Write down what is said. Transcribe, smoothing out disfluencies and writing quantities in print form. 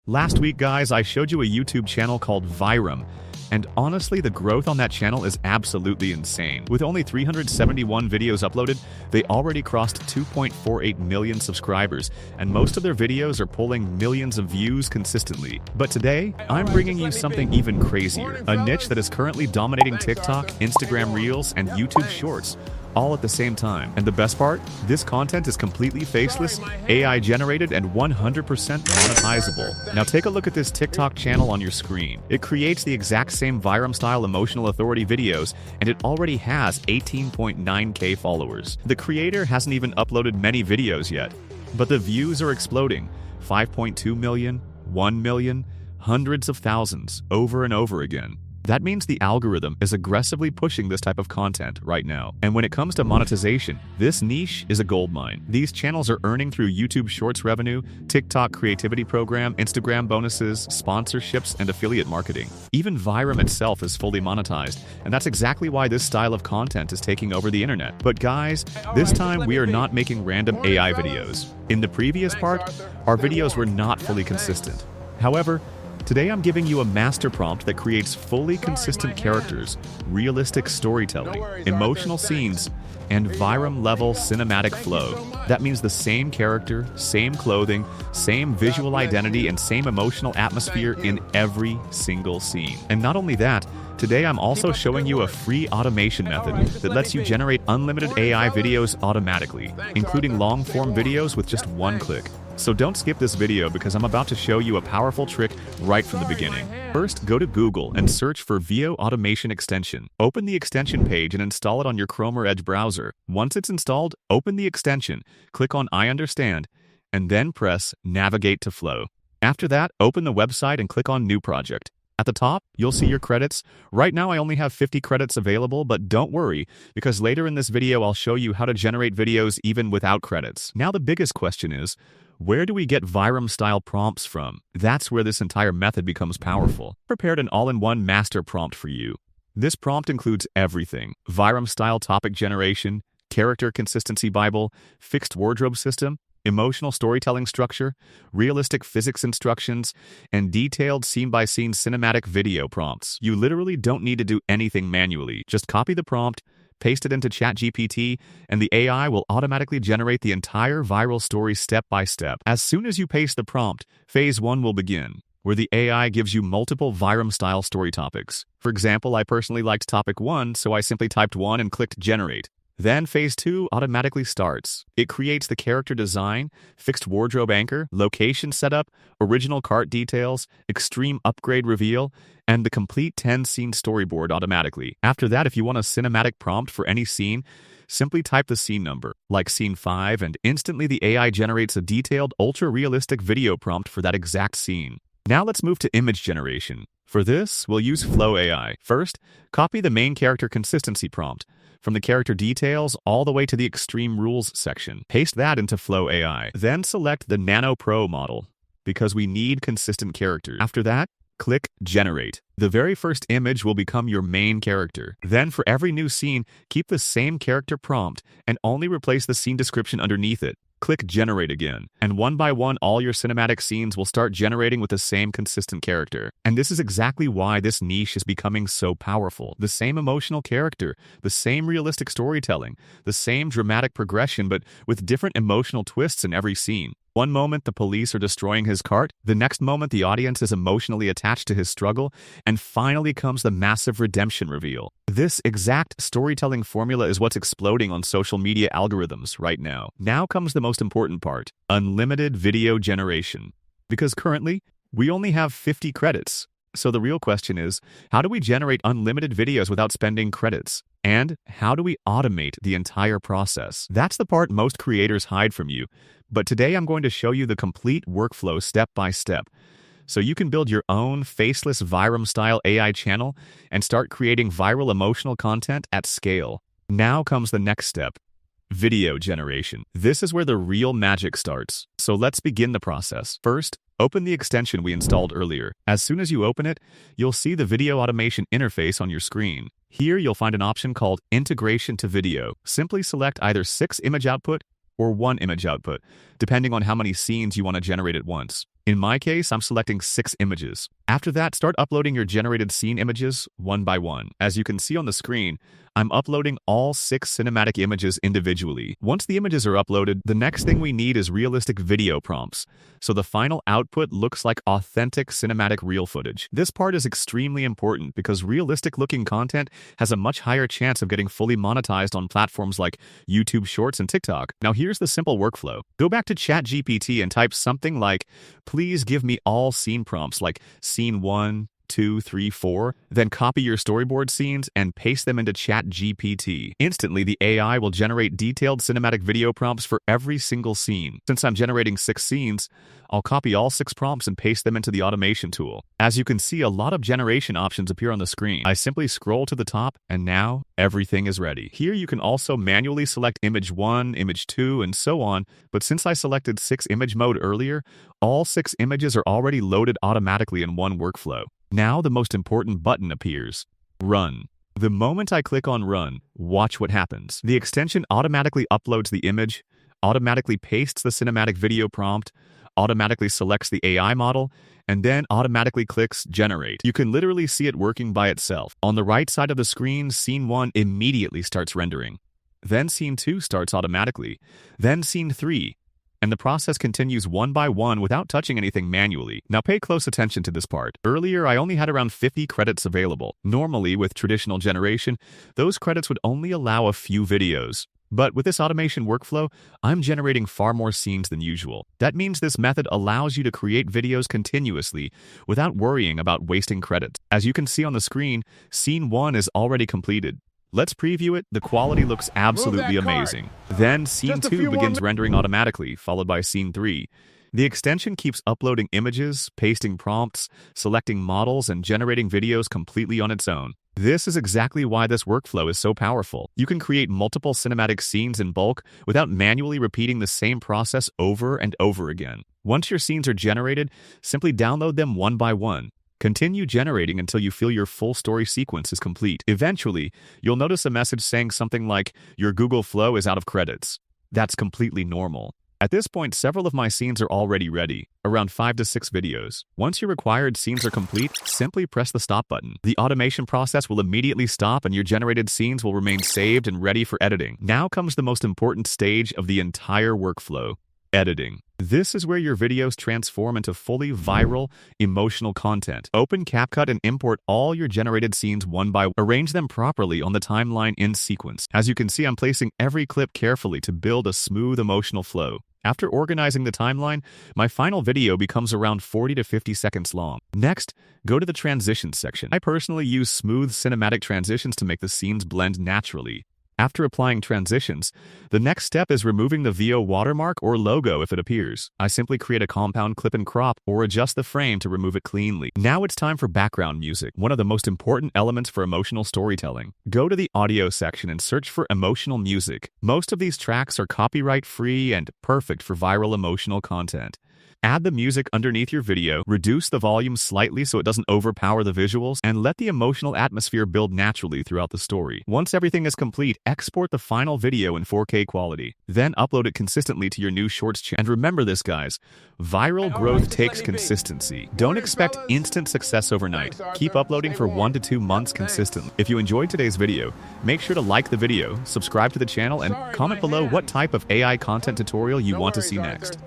Last week, guys, I showed you a YouTube channel called VIRUM, and honestly, the growth on that channel is absolutely insane. With only 371 videos uploaded, they already crossed 2.48 million subscribers, and most of their videos are pulling millions of views consistently. But today, I'm bringing you something even crazier, a niche that is currently dominating TikTok, Instagram Reels, and YouTube Shorts, all at the same time. And the best part? This content is completely faceless, AI generated, and 100% monetizable. Now take a look at this TikTok channel on your screen. It creates the exact same VIRUM-style emotional authority videos, and it already has 18.9K followers. The creator hasn't even uploaded many videos yet, but the views are exploding. 5.2 million, 1 million, hundreds of thousands, over and over again. That means the algorithm is aggressively pushing this type of content right now. And when it comes to monetization, this niche is a goldmine. These channels are earning through YouTube Shorts revenue, TikTok creativity program, Instagram bonuses, sponsorships, and affiliate marketing. Even VIRUM itself is fully monetized, and that's exactly why this style of content is taking over the internet. But guys, this time we are not making random AI videos. In the previous part, our videos were not fully consistent. However, today I'm giving you a master prompt that creates fully consistent characters, realistic storytelling, emotional scenes, and VIRUM-level cinematic flow. That means the same character, same clothing, same visual identity, and same emotional atmosphere in every single scene. And not only that, today I'm also showing you a free automation method that lets you generate unlimited AI videos automatically, including long-form videos with just one click. So don't skip this video because I'm about to show you a powerful trick right from the beginning. First, go to Google and search for VIO Automation Extension. Open the extension page and install it on your Chrome or Edge browser. Once it's installed, open the extension, click on I Understand, and then press Navigate to Flow. After that, open the website and click on New Project. At the top, you'll see your credits. Right now, I only have 50 credits available, but don't worry, because later in this video, I'll show you how to generate videos even without credits. Now, the biggest question is, where do we get VIRUM-style prompts from? That's where this entire method becomes powerful. Prepared an all-in-one master prompt for you. This prompt includes everything: VIRUM-style topic generation, character consistency Bible, fixed wardrobe system, emotional storytelling structure, realistic physics instructions, and detailed scene-by-scene cinematic video prompts. You literally don't need to do anything manually. Just copy the prompt, paste it into ChatGPT, and the AI will automatically generate the entire viral story step by step. As soon as you paste the prompt, phase 1 will begin, where the AI gives you multiple VIRUM-style story topics. For example, I personally liked topic 1, so I simply typed 1 and clicked generate. Then phase 2 automatically starts. It creates the character design, fixed wardrobe anchor, location setup, original cart details, extreme upgrade reveal, and the complete 10-scene storyboard automatically. After that, if you want a cinematic prompt for any scene, simply type the scene number, like scene 5, and instantly the AI generates a detailed, ultra-realistic video prompt for that exact scene. Now let's move to image generation. For this, we'll use Flow AI. First, copy the main character consistency prompt from the character details all the way to the extreme rules section. Paste that into Flow AI. Then select the Nano Pro model because we need consistent characters. After that, click Generate. The very first image will become your main character. Then for every new scene, keep the same character prompt and only replace the scene description underneath it. Click Generate again, and one by one all your cinematic scenes will start generating with the same consistent character. And this is exactly why this niche is becoming so powerful. The same emotional character, the same realistic storytelling, the same dramatic progression, but with different emotional twists in every scene. One moment the police are destroying his cart, the next moment the audience is emotionally attached to his struggle, and finally comes the massive redemption reveal. This exact storytelling formula is what's exploding on social media algorithms right now. Now comes the most important part: unlimited video generation. Because currently, we only have 50 credits. So the real question is, how do we generate unlimited videos without spending credits? And how do we automate the entire process? That's the part most creators hide from you. But today I'm going to show you the complete workflow step by step, so you can build your own faceless VIRUM-style AI channel and start creating viral emotional content at scale. Now comes the next step: video generation. This is where the real magic starts. So let's begin the process. First, open the extension we installed earlier. As soon as you open it, you'll see the video automation interface on your screen. Here you'll find an option called Integration to Video. Simply select either 6 image output or 1 image output, depending on how many scenes you want to generate at once. In my case, I'm selecting 6 images. After that, start uploading your generated scene images one by one. As you can see on the screen, I'm uploading all 6 cinematic images individually. Once the images are uploaded, the next thing we need is realistic video prompts, so the final output looks like authentic cinematic reel footage. This part is extremely important because realistic-looking content has a much higher chance of getting fully monetized on platforms like YouTube Shorts and TikTok. Now here's the simple workflow. Go back to ChatGPT and type something like, "Please give me all scene prompts like scene 1, 2, 3, 4, then copy your storyboard scenes and paste them into ChatGPT. Instantly, the AI will generate detailed cinematic video prompts for every single scene. Since I'm generating 6 scenes, I'll copy all 6 prompts and paste them into the automation tool. As you can see, a lot of generation options appear on the screen. I simply scroll to the top, and now everything is ready. Here you can also manually select image 1, image 2, and so on, but since I selected 6 image mode earlier, all 6 images are already loaded automatically in one workflow. Now the most important button appears. Run. The moment I click on Run, watch what happens. The extension automatically uploads the image, automatically pastes the cinematic video prompt, automatically selects the AI model, and then automatically clicks Generate. You can literally see it working by itself. On the right side of the screen, Scene 1 immediately starts rendering. Then Scene 2 starts automatically. Then Scene 3. And the process continues one by one without touching anything manually. Now pay close attention to this part. Earlier, I only had around 50 credits available. Normally, with traditional generation, those credits would only allow a few videos. But with this automation workflow, I'm generating far more scenes than usual. That means this method allows you to create videos continuously without worrying about wasting credits. As you can see on the screen, Scene 1 is already completed. Let's preview it. The quality looks absolutely amazing. Then Scene 2 begins rendering automatically, followed by Scene 3. The extension keeps uploading images, pasting prompts, selecting models, and generating videos completely on its own. This is exactly why this workflow is so powerful. You can create multiple cinematic scenes in bulk without manually repeating the same process over and over again. Once your scenes are generated, simply download them one by one. Continue generating until you feel your full story sequence is complete. Eventually, you'll notice a message saying something like, "Your Google Flow is out of credits." That's completely normal. At this point, several of my scenes are already ready, around 5 to 6 videos. Once your required scenes are complete, simply press the stop button. The automation process will immediately stop and your generated scenes will remain saved and ready for editing. Now comes the most important stage of the entire workflow. Editing. This is where your videos transform into fully viral, emotional content. Open CapCut and import all your generated scenes one by one. Arrange them properly on the timeline in sequence. As you can see, I'm placing every clip carefully to build a smooth emotional flow. After organizing the timeline, my final video becomes around 40 to 50 seconds long. Next, go to the transitions section. I personally use smooth cinematic transitions to make the scenes blend naturally. After applying transitions, the next step is removing the VO watermark or logo if it appears. I simply create a compound clip and crop or adjust the frame to remove it cleanly. Now it's time for background music, one of the most important elements for emotional storytelling. Go to the audio section and search for emotional music. Most of these tracks are copyright-free and perfect for viral emotional content. Add the music underneath your video, reduce the volume slightly so it doesn't overpower the visuals, and let the emotional atmosphere build naturally throughout the story. Once everything is complete, export the final video in 4K quality. Then upload it consistently to your new Shorts channel. And remember this, guys, viral growth takes consistency. Don't expect instant success overnight. Keep uploading for 1 to 2 months consistently. If you enjoyed today's video, make sure to like the video, subscribe to the channel, and comment below what type of AI content tutorial you want to see next.